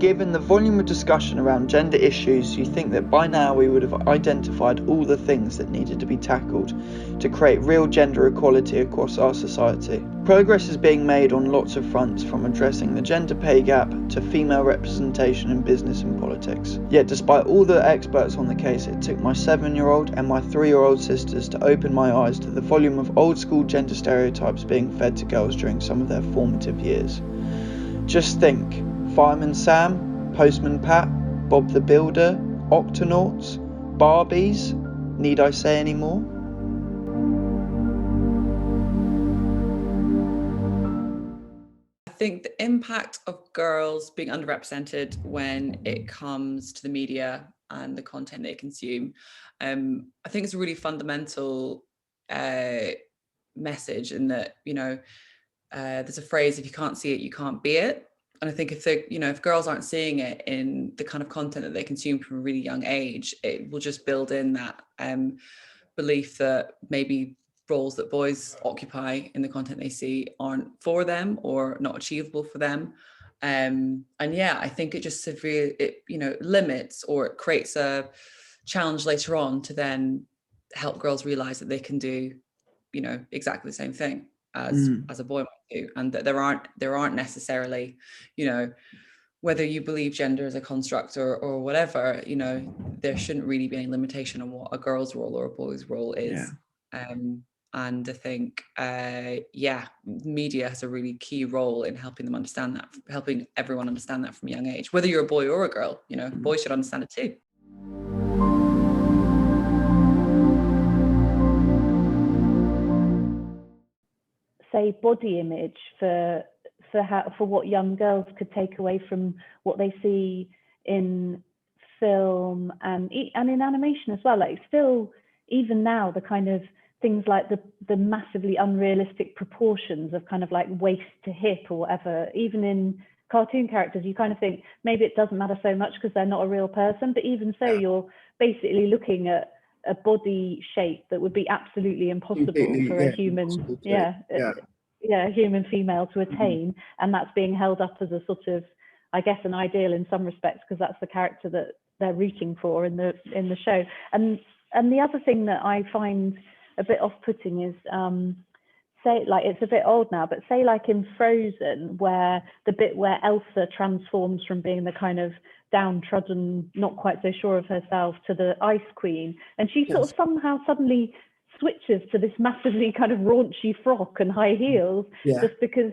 Given the volume of discussion around gender issues, you think that by now we would have identified all the things that needed to be tackled to create real gender equality across our society. Progress is being made on lots of fronts, from addressing the gender pay gap to female representation in business and politics. Yet despite all the experts on the case, it took my 7-year-old and my 3-year-old sisters to open my eyes to the volume of old school gender stereotypes being fed to girls during some of their formative years. Just think: Fireman Sam, Postman Pat, Bob the Builder, Octonauts, Barbies. Need I say any more? I think the impact of girls being underrepresented when it comes to the media and the content they consume, I think it's a really fundamental message, in that, there's a phrase: if you can't see it, you can't be it. And I think if girls aren't seeing it in the kind of content that they consume from a really young age, it will just build in that belief that maybe roles that boys occupy in the content they see aren't for them or not achievable for them. And yeah, I think it just limits, or it creates a challenge later on to then help girls realize that they can do, exactly the same thing as a boy might do, and that there aren't necessarily, whether you believe gender is a construct or whatever, there shouldn't really be any limitation on what a girl's role or a boy's role is. And I think media has a really key role in helping them understand that, helping everyone understand that from a young age, whether you're a boy or a girl. Boys should understand it too. Say body image for what young girls could take away from what they see in film and in animation as well. Like, still, even now, the kind of things like the massively unrealistic proportions of kind of like waist to hip or whatever, even in cartoon characters, you kind of think maybe it doesn't matter so much because they're not a real person, but even so, you're basically looking at a body shape that would be absolutely impossible for a human, human female to attain, and that's being held up as a sort of, I guess, an ideal in some respects, because that's the character that they're rooting for in the show. And the other thing that I find a bit off-putting is, say, like, it's a bit old now, but say like in Frozen, where the bit where Elsa transforms from being the kind of downtrodden, not quite so sure of herself, to the Ice Queen, and she sort of somehow suddenly switches to this massively kind of raunchy frock and high heels, just because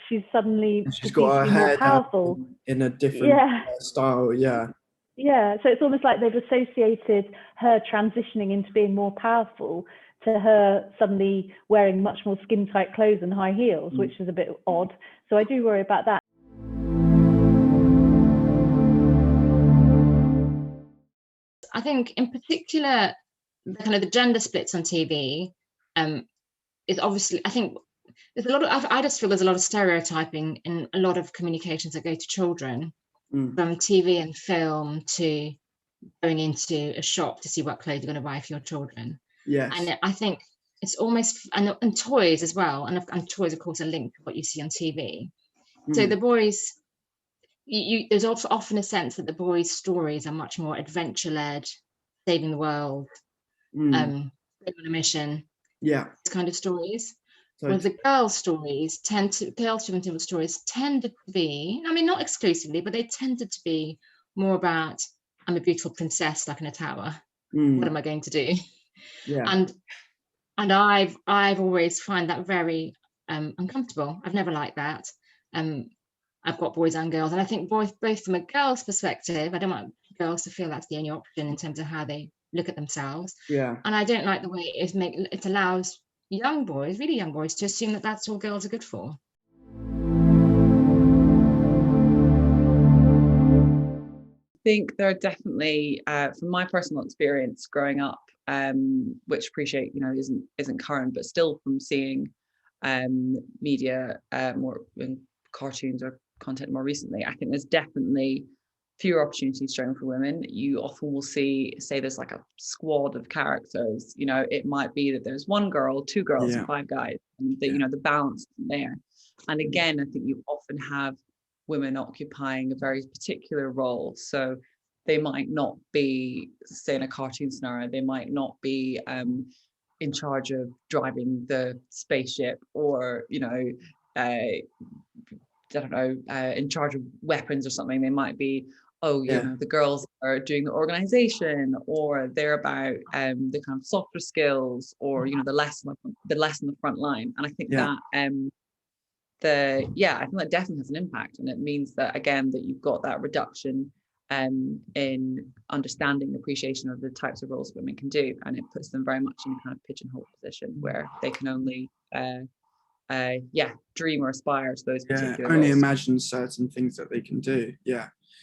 she's suddenly she's got her hair more powerful in a different style. Yeah, so it's almost like they've associated her transitioning into being more powerful to her suddenly wearing much more skin-tight clothes and high heels, which is a bit odd. So I do worry about that. I think in particular, the gender splits on TV is obviously, I think there's a lot of, I just feel there's a lot of stereotyping in a lot of communications that go to children, from TV and film to going into a shop to see what clothes you're going to buy for your children. Yes. And I think it's almost, and toys as well, and toys, of course, are linked to what you see on TV. So the boys, there's often a sense that the boys' stories are much more adventure-led, saving the world, going on a mission, these kind of stories. Whereas the girls' stories girls' stories tended to be, I mean, not exclusively, but they tended to be more about, I'm a beautiful princess stuck in a tower. What am I going to do? And I've always find that very uncomfortable. I've never liked that. I've got boys and girls, and I think both from a girl's perspective, I don't want girls to feel that's the only option in terms of how they look at themselves. And I don't like the way it allows young boys, really young boys, to assume that that's all girls are good for. I think there are definitely, from my personal experience growing up, which appreciate, isn't current, but still from seeing media more in cartoons or content more recently, I think there's definitely fewer opportunities shown for women. You often will say there's like a squad of characters. It might be that there's one girl, two girls, and five guys, and the balance isn't there. And again, I think you often have women occupying a very particular role. So they might not be, say in a cartoon scenario, they might not be in charge of driving the spaceship, or, you know, I don't know, in charge of weapons or something. They might be, oh, you know, the girls are doing the organization, or they're about the kind of softer skills, or, you know, the less on the front line. And I think that I think that definitely has an impact, and it means that, again, that you've got that reduction in understanding, appreciation of the types of roles women can do, and it puts them very much in a kind of pigeonhole position where they can only dream or aspire to those particular only roles. imagine certain things that they can do.